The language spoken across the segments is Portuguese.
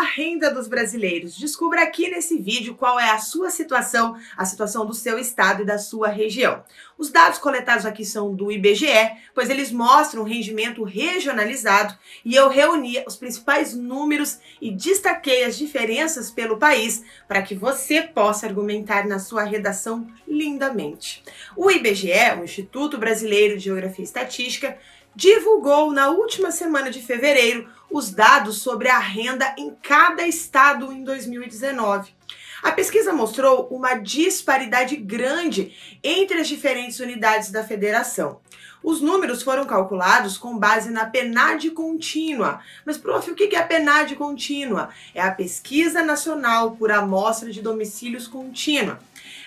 a renda dos brasileiros. Descubra aqui nesse vídeo qual é a sua situação, a situação do seu estado e da sua região. Os dados coletados aqui são do IBGE, pois eles mostram o rendimento regionalizado e eu reuni os principais números e destaquei as diferenças pelo país para que você possa argumentar na sua redação lindamente. O IBGE, o Instituto Brasileiro de Geografia e Estatística, divulgou na última semana de fevereiro os dados sobre a renda em cada estado em 2019. A pesquisa mostrou uma disparidade grande entre as diferentes unidades da federação. Os números foram calculados com base na PNAD contínua. Mas, prof, o que é a PNAD contínua? É a Pesquisa Nacional por Amostra de Domicílios Contínua.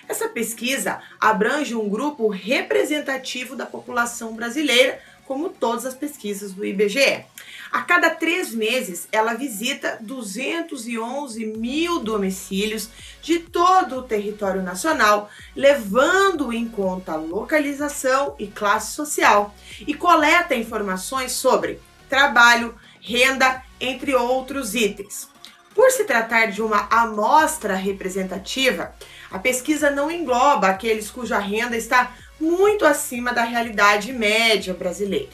Essa pesquisa abrange um grupo representativo da população brasileira, como todas as pesquisas do IBGE. A cada 3 meses, ela visita 211 mil domicílios de todo o território nacional, levando em conta localização e classe social, e coleta informações sobre trabalho, renda, entre outros itens. Por se tratar de uma amostra representativa, a pesquisa não engloba aqueles cuja renda está muito acima da realidade média brasileira.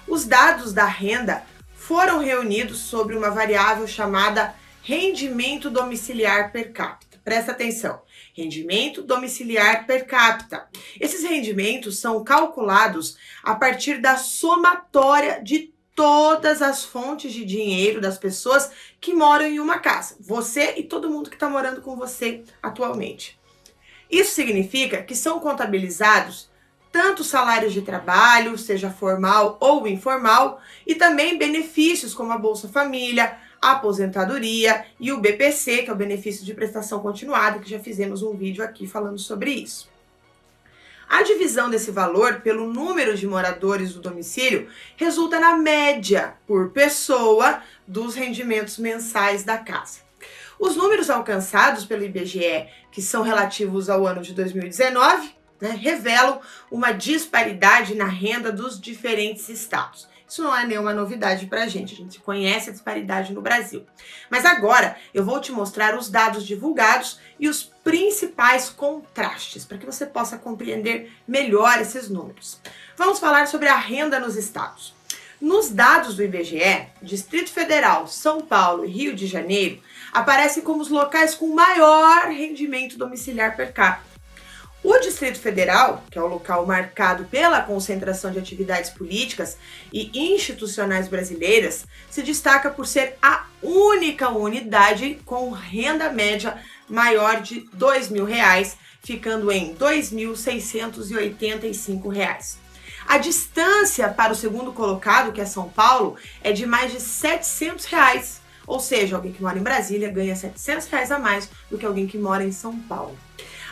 Os dados da renda foram reunidos sobre uma variável chamada rendimento domiciliar per capita. Presta atenção, rendimento domiciliar per capita. Esses rendimentos são calculados a partir da somatória de todas as fontes de dinheiro das pessoas que moram em uma casa. Você e todo mundo que está morando com você atualmente. Isso significa que são contabilizados tanto salários de trabalho, seja formal ou informal, e também benefícios como a Bolsa Família, a aposentadoria e o BPC, que é o benefício de prestação continuada, que já fizemos um vídeo aqui falando sobre isso. A divisão desse valor pelo número de moradores do domicílio resulta na média por pessoa dos rendimentos mensais da casa. Os números alcançados pelo IBGE, que são relativos ao ano de 2019, revelam uma disparidade na renda dos diferentes estados. Isso não é nenhuma novidade para a gente conhece a disparidade no Brasil. Mas agora eu vou te mostrar os dados divulgados e os principais contrastes, para que você possa compreender melhor esses números. Vamos falar sobre a renda nos estados. Nos dados do IBGE, Distrito Federal, São Paulo e Rio de Janeiro aparecem como os locais com maior rendimento domiciliar per capita. O Distrito Federal, que é o local marcado pela concentração de atividades políticas e institucionais brasileiras, se destaca por ser a única unidade com renda média maior de R$ 2.000, ficando em R$ 2.685. A distância para o segundo colocado, que é São Paulo, é de mais de R$ 700. Ou seja, alguém que mora em Brasília ganha R$ 700 a mais do que alguém que mora em São Paulo.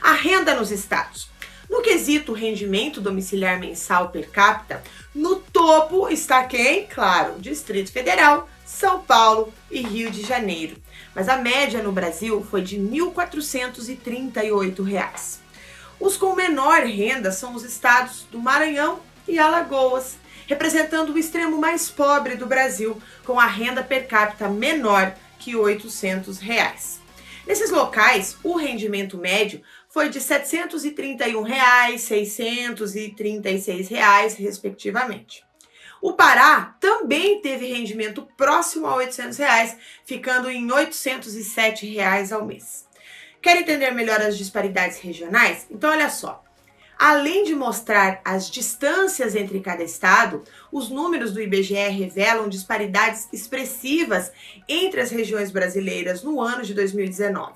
A renda nos estados. No quesito rendimento domiciliar mensal per capita, no topo está quem? Claro, Distrito Federal, São Paulo e Rio de Janeiro. Mas a média no Brasil foi de R$ 1.438. Os com menor renda são os estados do Maranhão e Alagoas, representando o extremo mais pobre do Brasil, com a renda per capita menor que R$ 800. Nesses locais, o rendimento médio foi de R$ 731, R$ 636, respectivamente. O Pará também teve rendimento próximo a R$ 800, ficando em R$ 807 ao mês. Quer entender melhor as disparidades regionais? Então, olha só. Além de mostrar as distâncias entre cada estado, os números do IBGE revelam disparidades expressivas entre as regiões brasileiras no ano de 2019.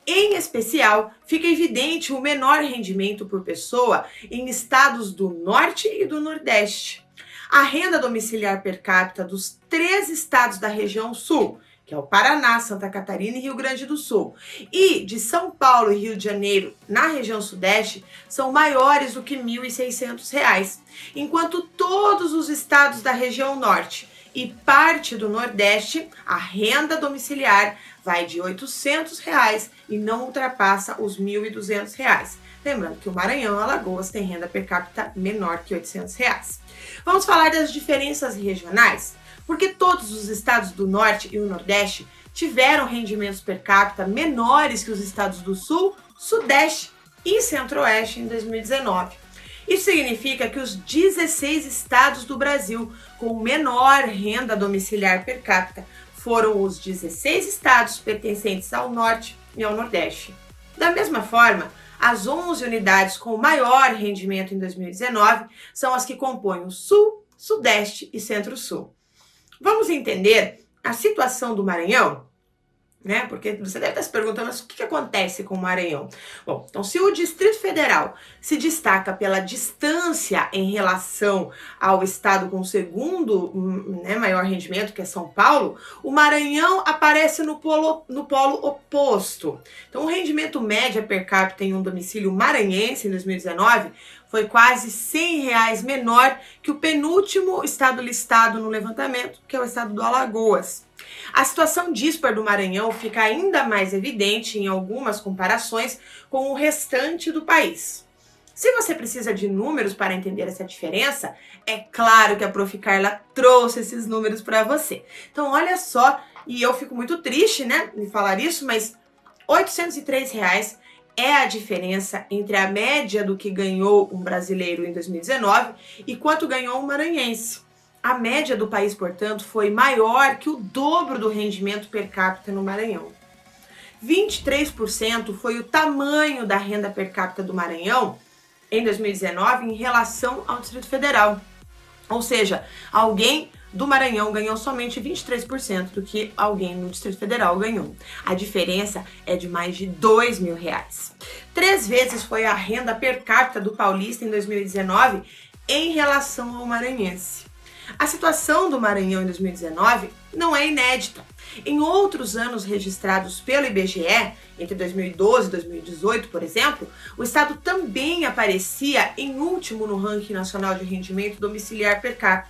Em especial, fica evidente o menor rendimento por pessoa em estados do Norte e do Nordeste. A renda domiciliar per capita dos 3 estados da região Sul, que é o Paraná, Santa Catarina e Rio Grande do Sul, e de São Paulo e Rio de Janeiro, na região Sudeste, são maiores do que R$ 1.600, enquanto todos os estados da região Norte e parte do Nordeste, a renda domiciliar vai de R$ 800 e não ultrapassa os R$ 1.200. Lembrando que o Maranhão e Alagoas têm renda per capita menor que R$ 800. Vamos falar das diferenças regionais? Porque todos os estados do Norte e o Nordeste tiveram rendimentos per capita menores que os estados do Sul, Sudeste e Centro-Oeste em 2019. Isso significa que os 16 estados do Brasil com menor renda domiciliar per capita foram os 16 estados pertencentes ao Norte e ao Nordeste. Da mesma forma, as 11 unidades com maior rendimento em 2019 são as que compõem o Sul, Sudeste e Centro-Sul. Vamos entender a situação do Maranhão? Porque você deve estar se perguntando o que acontece com o Maranhão. Bom, então se o Distrito Federal se destaca pela distância em relação ao estado com o segundo maior rendimento, que é São Paulo, o Maranhão aparece no polo oposto. Então o rendimento médio per capita em um domicílio maranhense em 2019 foi quase R$100 menor que o penúltimo estado listado no levantamento, que é o estado do Alagoas. A situação díspar do Maranhão fica ainda mais evidente em algumas comparações com o restante do país. Se você precisa de números para entender essa diferença, é claro que a Prof. Carla trouxe esses números para você. Então olha só, e eu fico muito triste, em falar isso, mas R$803 é a diferença entre a média do que ganhou um brasileiro em 2019 e quanto ganhou um maranhense. A média do país, portanto, foi maior que o dobro do rendimento per capita no Maranhão. 23% foi o tamanho da renda per capita do Maranhão em 2019 em relação ao Distrito Federal. Ou seja, alguém do Maranhão ganhou somente 23% do que alguém no Distrito Federal ganhou. A diferença é de mais de R$2.000. 3 vezes foi a renda per capita do paulista em 2019 em relação ao maranhense. A situação do Maranhão em 2019 não é inédita. Em outros anos registrados pelo IBGE, entre 2012 e 2018, por exemplo, o estado também aparecia em último no ranking nacional de rendimento domiciliar per capita.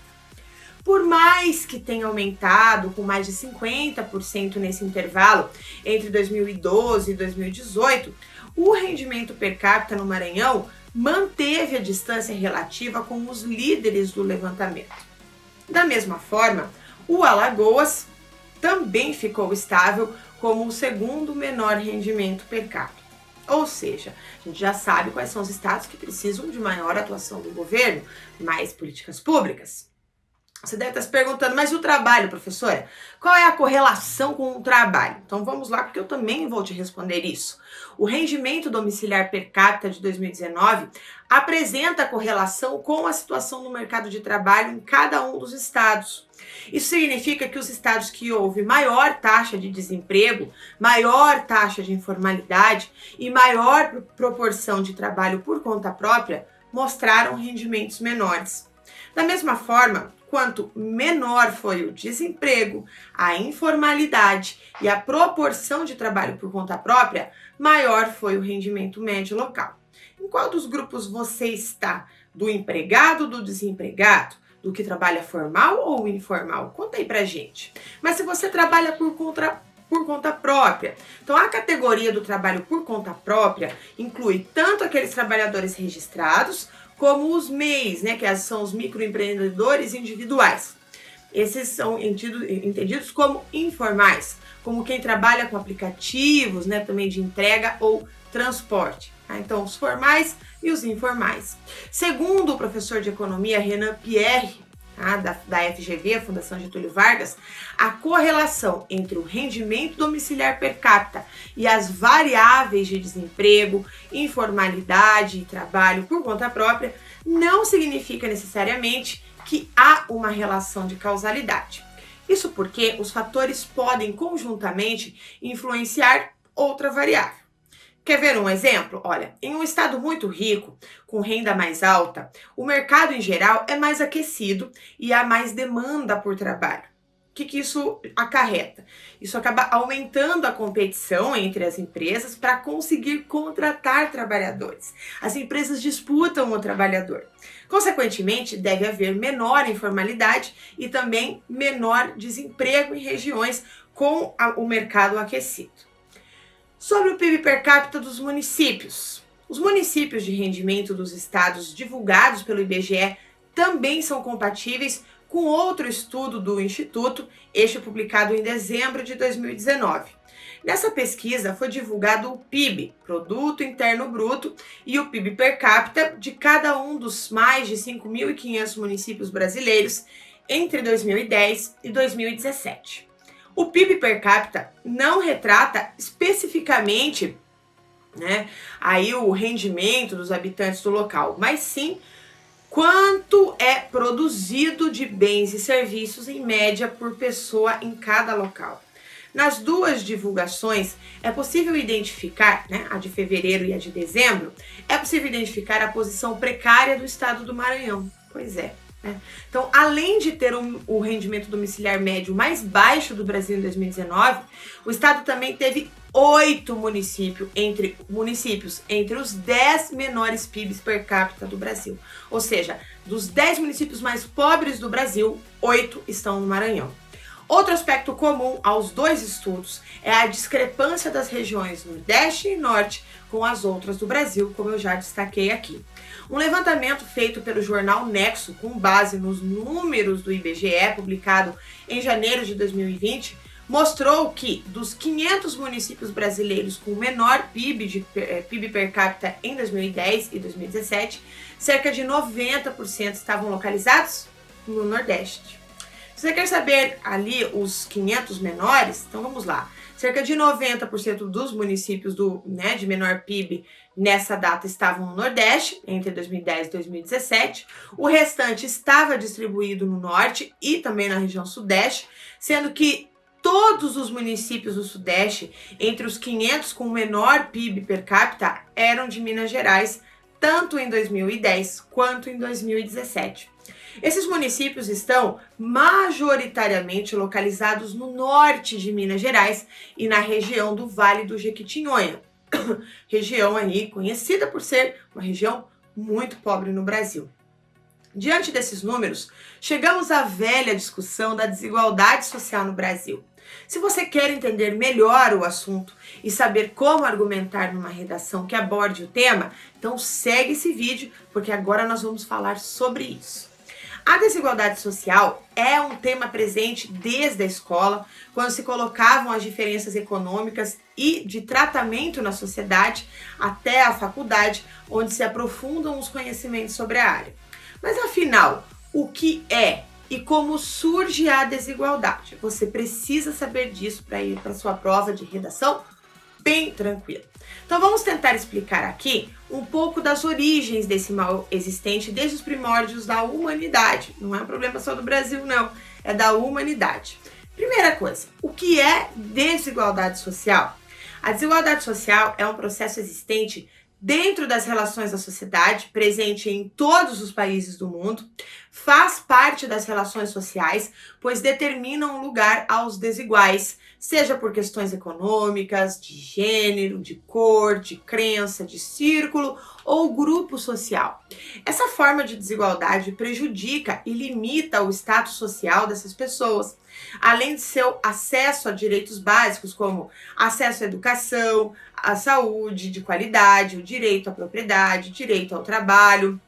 Por mais que tenha aumentado com mais de 50% nesse intervalo entre 2012 e 2018, o rendimento per capita no Maranhão manteve a distância relativa com os líderes do levantamento. Da mesma forma, o Alagoas também ficou estável como o segundo menor rendimento per capita. Ou seja, a gente já sabe quais são os estados que precisam de maior atuação do governo, mais políticas públicas. Você deve estar se perguntando, mas e o trabalho, professora? Qual é a correlação com o trabalho? Então vamos lá, porque eu também vou te responder isso. O rendimento domiciliar per capita de 2019 apresenta correlação com a situação no mercado de trabalho em cada um dos estados. Isso significa que os estados que houve maior taxa de desemprego, maior taxa de informalidade e maior proporção de trabalho por conta própria mostraram rendimentos menores. Da mesma forma, quanto menor foi o desemprego, a informalidade e a proporção de trabalho por conta própria, maior foi o rendimento médio local. Em qual dos grupos você está? Do empregado ou do desempregado? Do que trabalha formal ou informal? Conta aí pra gente. Mas se você trabalha por conta própria. Então, a categoria do trabalho por conta própria inclui tanto aqueles trabalhadores registrados, como os MEIs, que são os microempreendedores individuais. Esses são entendidos como informais, como quem trabalha com aplicativos, também de entrega ou transporte. Então, os formais e os informais. Segundo o professor de economia Renan Pierre, da FGV, a Fundação Getúlio Vargas, a correlação entre o rendimento domiciliar per capita e as variáveis de desemprego, informalidade e trabalho por conta própria não significa necessariamente que há uma relação de causalidade. Isso porque os fatores podem conjuntamente influenciar outra variável. Quer ver um exemplo? Olha, em um estado muito rico, com renda mais alta, o mercado em geral é mais aquecido e há mais demanda por trabalho. O que isso acarreta? Isso acaba aumentando a competição entre as empresas para conseguir contratar trabalhadores. As empresas disputam o trabalhador. Consequentemente, deve haver menor informalidade e também menor desemprego em regiões com o mercado aquecido. Sobre o PIB per capita dos municípios. Os municípios de rendimento dos estados divulgados pelo IBGE também são compatíveis com outro estudo do Instituto, este publicado em dezembro de 2019. Nessa pesquisa foi divulgado o PIB, Produto Interno Bruto, e o PIB per capita de cada um dos mais de 5.500 municípios brasileiros entre 2010 e 2017. O PIB per capita não retrata especificamente, aí o rendimento dos habitantes do local, mas sim quanto é produzido de bens e serviços em média por pessoa em cada local. Nas duas divulgações é possível identificar, a de fevereiro e a de dezembro, é possível identificar a posição precária do estado do Maranhão. Pois é. Então, além de ter o rendimento domiciliar médio mais baixo do Brasil em 2019, o estado também teve 8 municípios entre os 10 menores PIBs per capita do Brasil. Ou seja, dos 10 municípios mais pobres do Brasil, 8 estão no Maranhão. Outro aspecto comum aos dois estudos é a discrepância das regiões Nordeste e Norte com as outras do Brasil, como eu já destaquei aqui. Um levantamento feito pelo jornal Nexo, com base nos números do IBGE, publicado em janeiro de 2020, mostrou que dos 500 municípios brasileiros com menor PIB per capita em 2010 e 2017, cerca de 90% estavam localizados no Nordeste. Se você quer saber ali os 500 menores, então vamos lá. Cerca de 90% dos municípios de menor PIB nessa data estavam no Nordeste, entre 2010 e 2017. O restante estava distribuído no Norte e também na região Sudeste, sendo que todos os municípios do Sudeste, entre os 500 com menor PIB per capita, eram de Minas Gerais, tanto em 2010 quanto em 2017. Esses municípios estão majoritariamente localizados no norte de Minas Gerais e na região do Vale do Jequitinhonha, região aí conhecida por ser uma região muito pobre no Brasil. Diante desses números, chegamos à velha discussão da desigualdade social no Brasil. Se você quer entender melhor o assunto e saber como argumentar numa redação que aborde o tema, então segue esse vídeo, porque agora nós vamos falar sobre isso. A desigualdade social é um tema presente desde a escola, quando se colocavam as diferenças econômicas e de tratamento na sociedade, até a faculdade, onde se aprofundam os conhecimentos sobre a área. Mas afinal, o que é e como surge a desigualdade? Você precisa saber disso para ir para sua prova de redação bem tranquilo. Então vamos tentar explicar aqui um pouco das origens desse mal existente desde os primórdios da humanidade. Não é um problema só do Brasil, não. É da humanidade. Primeira coisa, o que é desigualdade social? A desigualdade social é um processo existente dentro das relações da sociedade, presente em todos os países do mundo, faz parte das relações sociais, pois determinam lugar aos desiguais, seja por questões econômicas, de gênero, de cor, de crença, de círculo ou grupo social. Essa forma de desigualdade prejudica e limita o status social dessas pessoas, além de seu acesso a direitos básicos como acesso à educação, à saúde de qualidade, o direito à propriedade, direito ao trabalho.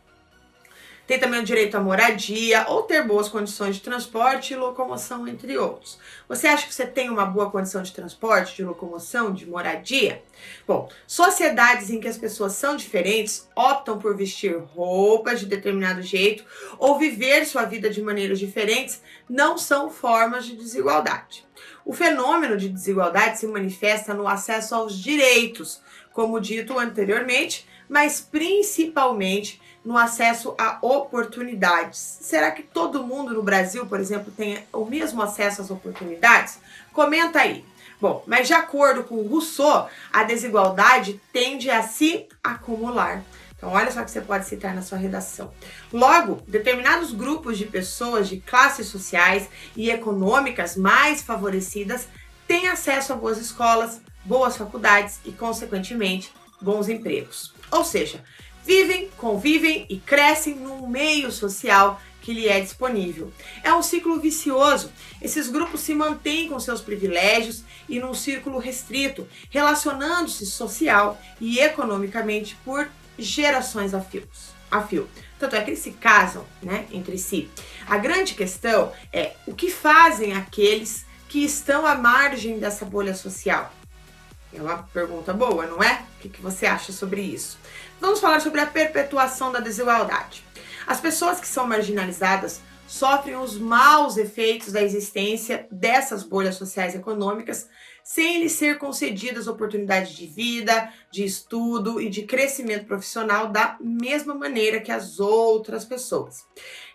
Tem também o direito à moradia ou ter boas condições de transporte e locomoção, entre outros. Você acha que você tem uma boa condição de transporte, de locomoção, de moradia? Bom, sociedades em que as pessoas são diferentes optam por vestir roupas de determinado jeito ou viver sua vida de maneiras diferentes não são formas de desigualdade. O fenômeno de desigualdade se manifesta no acesso aos direitos, como dito anteriormente, mas principalmente no acesso a oportunidades. Será que todo mundo no Brasil, por exemplo, tem o mesmo acesso às oportunidades? Comenta aí. Bom, mas de acordo com Rousseau, a desigualdade tende a se acumular. Então, olha só que você pode citar na sua redação. Logo, determinados grupos de pessoas de classes sociais e econômicas mais favorecidas têm acesso a boas escolas, boas faculdades e, consequentemente, bons empregos. Ou seja, vivem, convivem e crescem num meio social que lhe é disponível. É um ciclo vicioso. Esses grupos se mantêm com seus privilégios e num círculo restrito, relacionando-se social e economicamente por gerações a fio. Tanto é que eles se casam, né, entre si. A grande questão é o que fazem aqueles que estão à margem dessa bolha social? É uma pergunta boa, não é? O que você acha sobre isso? Vamos falar sobre a perpetuação da desigualdade. As pessoas que são marginalizadas sofrem os maus efeitos da existência dessas bolhas sociais e econômicas, sem lhes ser concedidas oportunidades de vida, de estudo e de crescimento profissional da mesma maneira que as outras pessoas.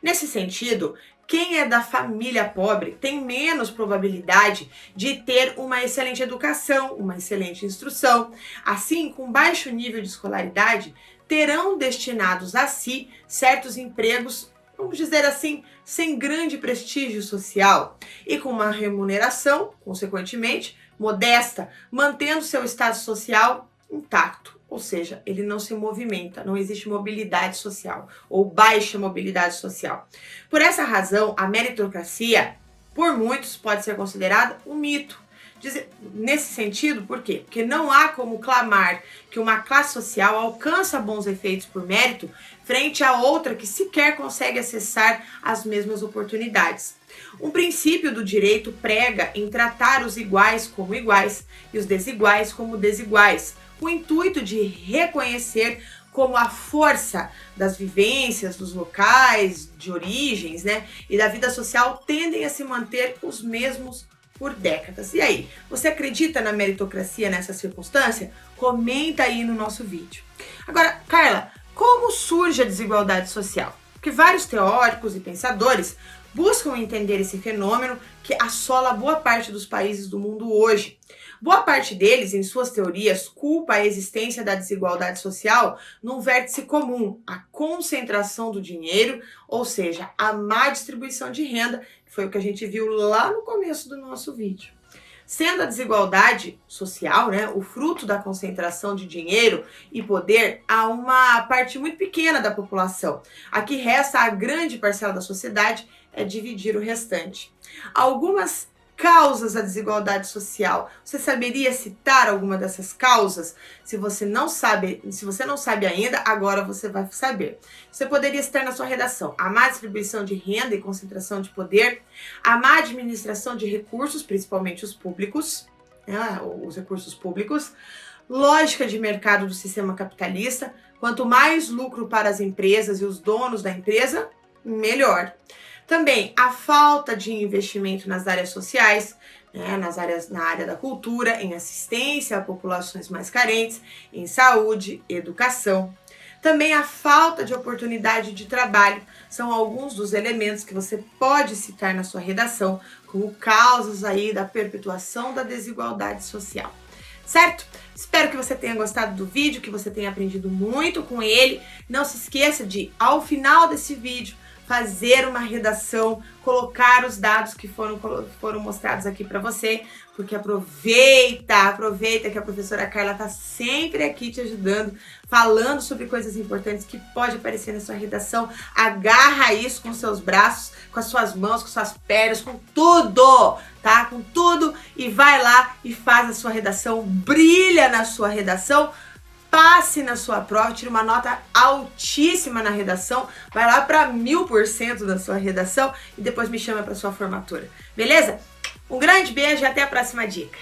Nesse sentido, quem é da família pobre tem menos probabilidade de ter uma excelente educação, uma excelente instrução. Assim, com baixo nível de escolaridade, terão destinados a si certos empregos, vamos dizer assim, sem grande prestígio social e com uma remuneração, consequentemente, modesta, mantendo seu status social intacto. Ou seja, ele não se movimenta, não existe mobilidade social ou baixa mobilidade social. Por essa razão, a meritocracia, por muitos, pode ser considerada um mito. Nesse sentido, por quê? Porque não há como clamar que uma classe social alcança bons efeitos por mérito frente a outra que sequer consegue acessar as mesmas oportunidades. Um princípio do direito prega em tratar os iguais como iguais e os desiguais como desiguais, com o intuito de reconhecer como a força das vivências, dos locais, de origens, né, e da vida social tendem a se manter os mesmos por décadas. E aí, você acredita na meritocracia nessa circunstância? Comenta aí no nosso vídeo. Agora, Carla, como surge a desigualdade social? Porque vários teóricos e pensadores buscam entender esse fenômeno que assola boa parte dos países do mundo hoje. Boa parte deles, em suas teorias, culpa a existência da desigualdade social num vértice comum, a concentração do dinheiro, ou seja, a má distribuição de renda, que foi o que a gente viu lá no começo do nosso vídeo. Sendo a desigualdade social, né, o fruto da concentração de dinheiro e poder a uma parte muito pequena da população. Aqui resta a grande parcela da sociedade é dividir o restante. Algumas causas da desigualdade social. Você saberia citar alguma dessas causas? Se você não sabe ainda, agora você vai saber. Você poderia citar na sua redação a má distribuição de renda e concentração de poder, a má administração de recursos, principalmente os públicos, né, os recursos públicos, lógica de mercado do sistema capitalista, quanto mais lucro para as empresas e os donos da empresa, melhor. Também a falta de investimento nas áreas sociais, né, na área da cultura, em assistência a populações mais carentes, em saúde, educação. Também a falta de oportunidade de trabalho são alguns dos elementos que você pode citar na sua redação como causas aí da perpetuação da desigualdade social. Certo? Espero que você tenha gostado do vídeo, que você tenha aprendido muito com ele. Não se esqueça de, ao final desse vídeo, fazer uma redação, colocar os dados que foram mostrados aqui para você, porque aproveita que a professora Carla está sempre aqui te ajudando, falando sobre coisas importantes que pode aparecer na sua redação. Agarra isso com seus braços, com as suas mãos, com suas pernas, com tudo, tá? Com tudo, e vai lá e faz a sua redação, brilha na sua redação, passe na sua prova, tire uma nota altíssima na redação, vai lá para 1000% da sua redação e depois me chama para sua formatura, beleza? Um grande beijo e até a próxima dica.